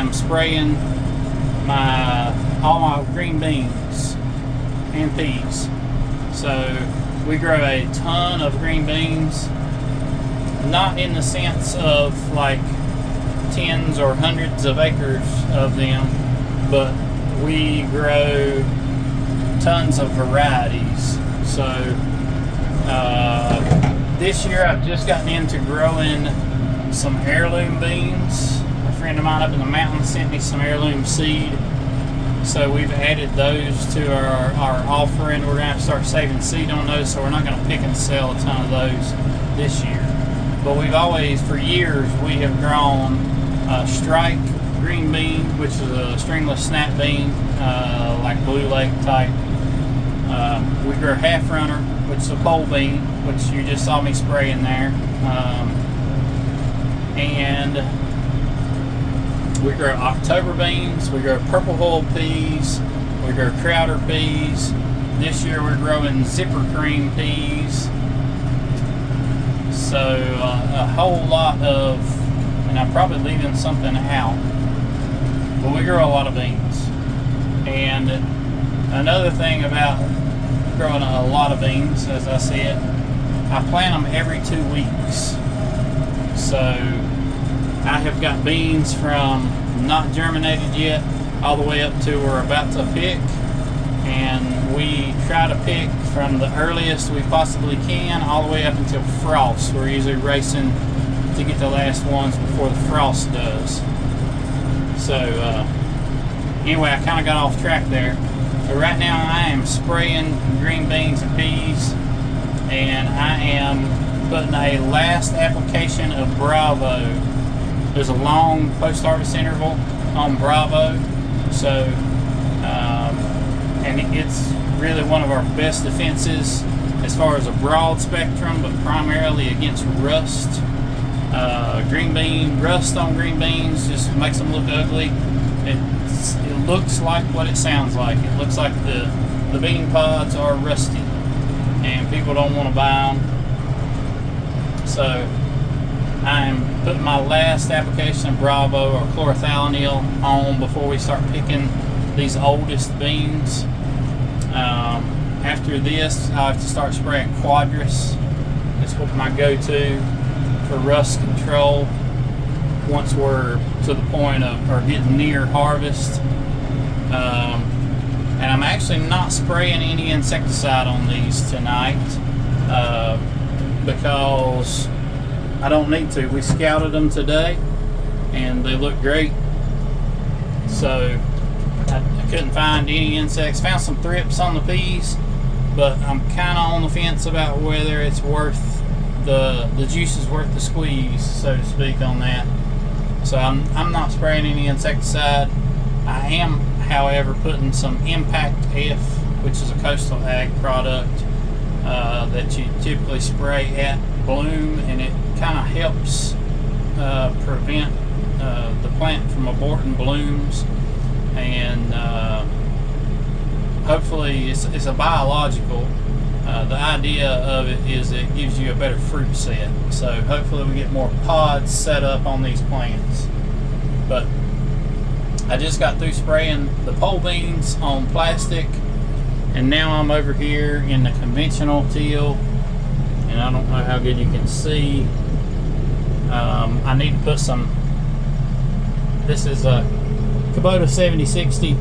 am spraying all my green beans and peas. So we grow a ton of green beans, not in the sense of like tens or hundreds of acres of them, but we grow tons of varieties. So this year I've just gotten into growing some heirloom beans. A friend of mine up in the mountains sent me some heirloom seed, so we've added those to our offering. We're going to start saving seed on those, so we're not going to pick and sell a ton of those this year. But we've always, for years, we have grown strike green bean, which is a stringless snap bean, like Blue Lake type. We grow half runner, which is a pole bean, which you just saw me spraying there. And we grow October beans, we grow purple hull peas, we grow Crowder peas. This year we're growing zipper cream peas. So a whole lot of, and I'm probably leaving something out, but we grow a lot of beans. And another thing about growing a lot of beans, as I said, I plant them every 2 weeks. So I have got beans from not germinated yet all the way up to we're about to pick, and we try to pick from the earliest we possibly can all the way up until frost. We're usually racing to get the last ones before the frost does. So anyway, I kind of got off track there. But right now I am spraying green beans and peas, and I am putting a last application of Bravo. There's a long post-harvest interval on Bravo, so and it's really one of our best defenses as far as a broad spectrum, but primarily against rust. Rust on green beans just makes them look ugly. It looks like what it sounds like. It looks like the bean pods are rusty, and people don't want to buy them. So I'm putting my last application of Bravo or chlorothalonil on before we start picking these oldest beans. After this, I have to start spraying Quadris. It's what my go-to for rust control once we're to the point of or getting near harvest. And I'm actually not spraying any insecticide on these tonight because I don't need to. We scouted them today and they look great, so I couldn't find any insects. Found some thrips on the peas, but I'm kind of on the fence about whether it's worth the juice is worth the squeeze, so to speak, on that. So I'm not spraying any insecticide. I am, however, putting some Impact F, which is a coastal ag product that you typically spray at bloom, and it kind of helps prevent the plant from aborting blooms. And hopefully it's a biological. The idea of it is it gives you a better fruit set. So hopefully we get more pods set up on these plants. But I just got through spraying the pole beans on plastic, and now I'm over here in the conventional till, and I don't know how good you can see. I need to put some, this is a Kubota 7060.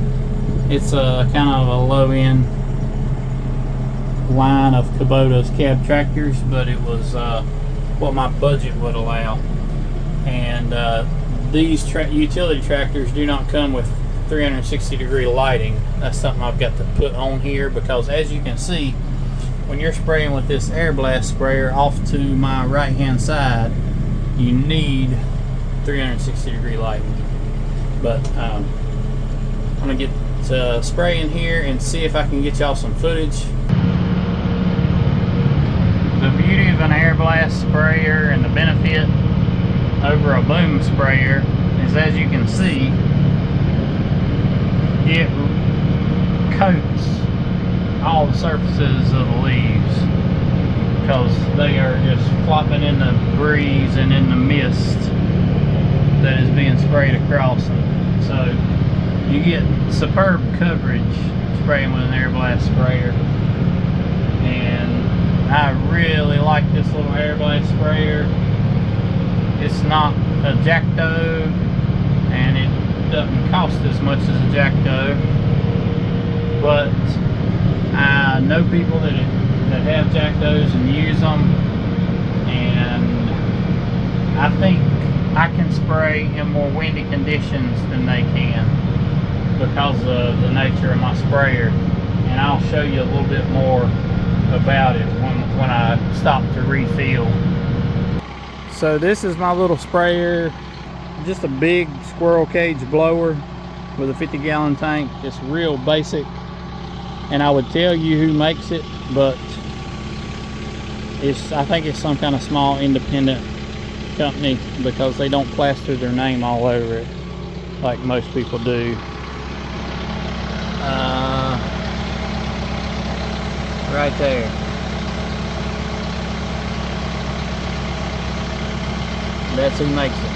It's a kind of a low end line of Kubota's cab tractors, but it was what my budget would allow. And these utility tractors do not come with 360 degree lighting. That's something I've got to put on here, because as you can see, when you're spraying with this Airblast sprayer off to my right hand side, you need 360 degree lighting. But I'm gonna get to spraying here and see if I can get y'all some footage. The beauty of an Airblast sprayer and the benefit over a boom sprayer is, as you can see, it coats all the surfaces of the leaves, because they are just flopping in the breeze and in the mist that is being sprayed across them. So you get superb coverage spraying with an Airblast sprayer. And I really like this little Airblast sprayer. It's not a Jacto, and it doesn't cost as much as a Jacto, but I know people that have Jactos and use them, and I think I can spray in more windy conditions than they can because of the nature of my sprayer. And I'll show you a little bit more about it when I stop to refill. So this is my little sprayer, just a big squirrel cage blower with a 50-gallon tank. It's real basic, and I would tell you who makes it, but I think it's some kind of small independent company because they don't plaster their name all over it like most people do. Right there. That's who makes it,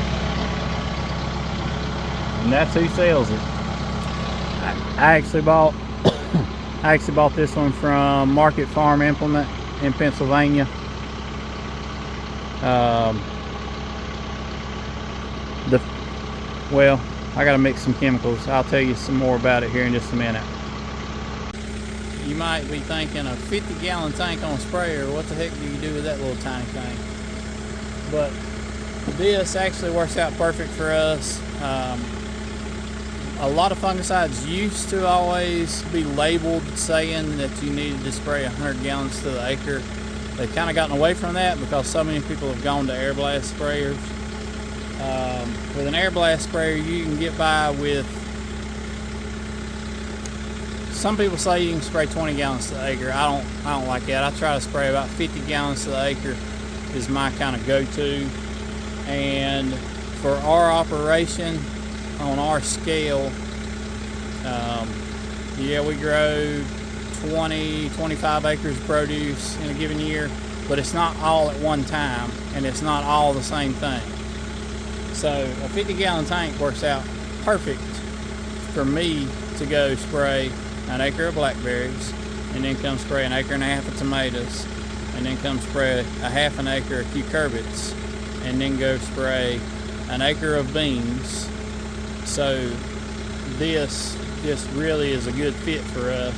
and that's who sells it. I actually bought this one from Market Farm Implement in Pennsylvania. Well, I gotta mix some chemicals. I'll tell you some more about it here in just a minute. You might be thinking, a 50-gallon tank on a sprayer, what the heck do you do with that little tiny thing? But this actually works out perfect for us. A lot of fungicides used to always be labeled saying that you needed to spray 100 gallons to the acre. They've kind of gotten away from that because so many people have gone to Airblast sprayers. With an Airblast sprayer, you can get by with, some people say you can spray 20 gallons to the acre. I don't like that. I try to spray about 50 gallons to the acre is my kind of go-to. And for our operation, on our scale, yeah, we grow 20-25 acres of produce in a given year, but it's not all at one time, and it's not all the same thing. So a 50-gallon tank works out perfect for me to go spray an acre of blackberries, and then come spray an acre and a half of tomatoes, and then come spray a half an acre of cucurbits, and then go spray an acre of beans. So this just really is a good fit for us.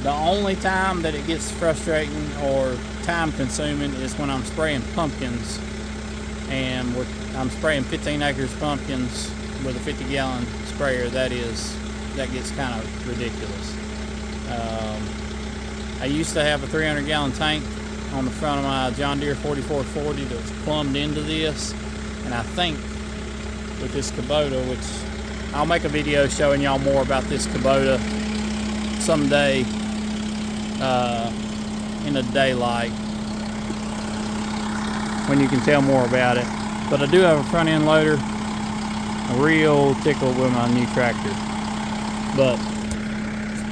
The only time that it gets frustrating or time consuming is when I'm spraying pumpkins, and I'm spraying 15 acres of pumpkins with a 50-gallon sprayer. That gets kind of ridiculous. I used to have a 300-gallon tank on the front of my John Deere 4440 that was plumbed into this, and I think with this Kubota, which I'll make a video showing y'all more about this Kubota someday in the daylight when you can tell more about it. But I do have a front end loader. I'm real tickled with my new tractor, but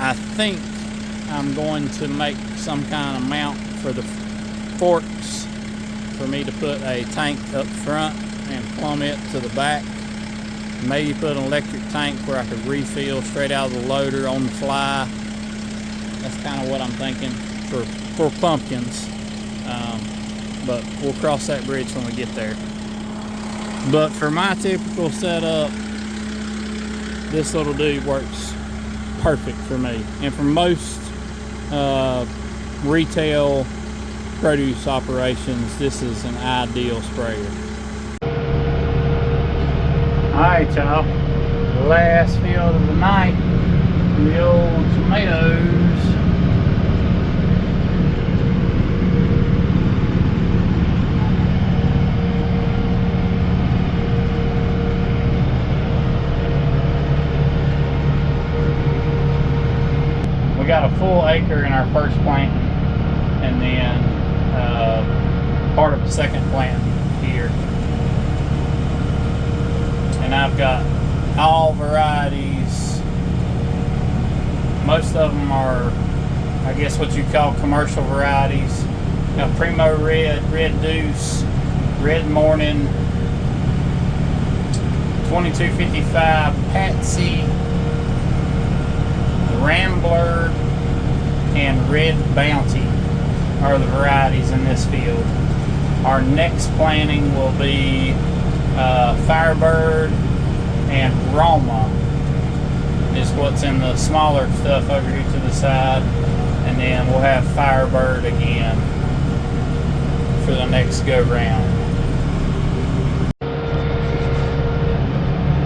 I think I'm going to make some kind of mount for the forks for me to put a tank up front and plumb it to the back. Maybe put an electric tank where I could refill straight out of the loader on the fly. That's kind of what I'm thinking for pumpkins. But we'll cross that bridge when we get there. But for my typical setup, this little dude works perfect for me. And for most retail produce operations, this is an ideal sprayer. Alright, y'all, last field of the night, the old tomatoes. We got a full acre in our first plant, and then part of a second plant here. And I've got all varieties. Most of them are, I guess, what you call commercial varieties. Got Primo Red, Red Deuce, Red Morning, 2255 Patsy, Rambler, and Red Bounty are the varieties in this field. Our next planting will be Firebird and Roma is what's in the smaller stuff over here to the side, and then we'll have Firebird again for the next go round.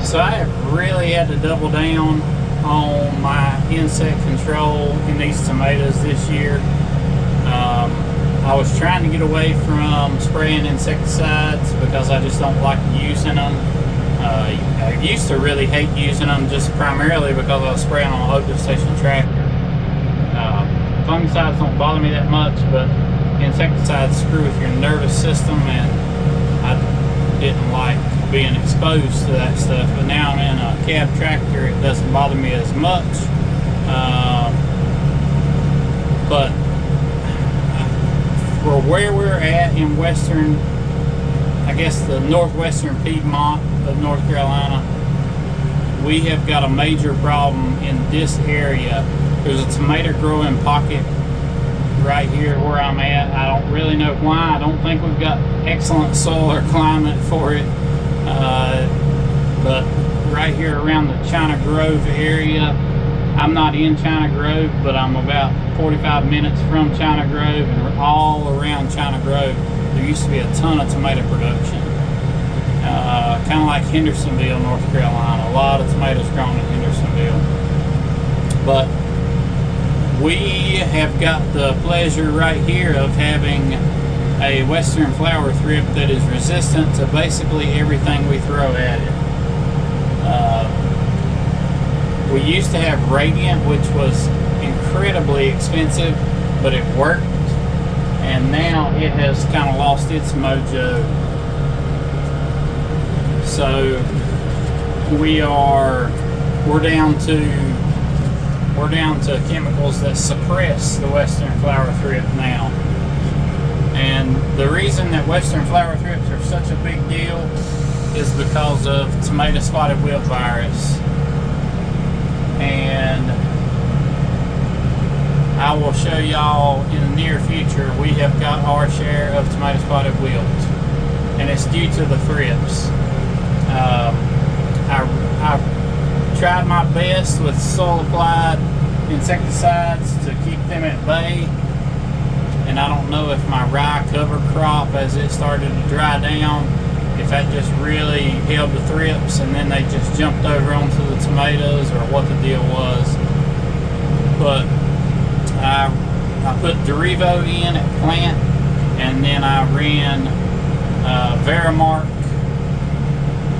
So I have really had to double down on my insect control in these tomatoes this year. I was trying to get away from spraying insecticides because I just don't like using them. I used to really hate using them just primarily because I was spraying on an Oak Station tractor. Fungicides don't bother me that much, but insecticides screw with your nervous system, and I didn't like being exposed to that stuff. But now I'm in a cab tractor, it doesn't bother me as much. But for where we're at in western, I guess the northwestern Piedmont of North Carolina, we have got a major problem in this area. There's a tomato growing pocket right here where I'm at. I don't really know why. I don't think we've got excellent soil or climate for it. But right here around the China Grove area, I'm not in China Grove, but I'm about 45 minutes from China Grove, and all around China Grove there used to be a ton of tomato production. Kind of like Hendersonville, North Carolina. A lot of tomatoes grown in Hendersonville. But we have got the pleasure right here of having a western flower thrip that is resistant to basically everything we throw at it. We used to have Radiant, which was incredibly expensive, but it worked, and now it has kind of lost its mojo. So we're down to chemicals that suppress the western flower thrip now. And the reason that western flower thrips are such a big deal is because of tomato spotted wilt virus. And I will show y'all in the near future, we have got our share of tomato spotted wilt, and it's due to the thrips. I tried my best with soil applied insecticides to keep them at bay, and I don't know if my rye cover crop, as it started to dry down, if that just really held the thrips and then they just jumped over onto the tomatoes, or what the deal was. But I put Derivo in at plant, and then I ran Verimark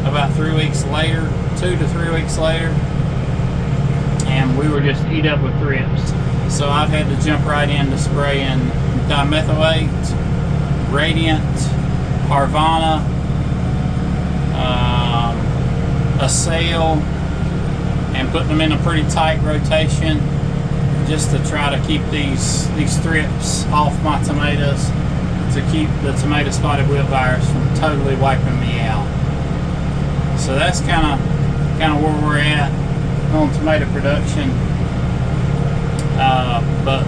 about 3 weeks later, 2 to 3 weeks later, and we were just eat up with thrips. So I've had to jump right into spraying dimethylate, Radiant, Harvana, Assail, and putting them in a pretty tight rotation just to try to keep these thrips off my tomatoes, to keep the tomato spotted wilt virus from totally wiping me out. So that's kind of where we're at on tomato production. But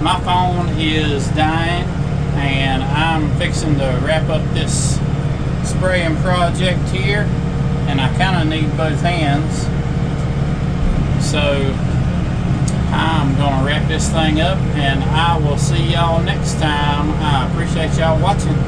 my phone is dying, and I'm fixing to wrap up this spraying project here, and I kind of need both hands. So I'm going to wrap this thing up, and I will see y'all next time. I appreciate y'all watching.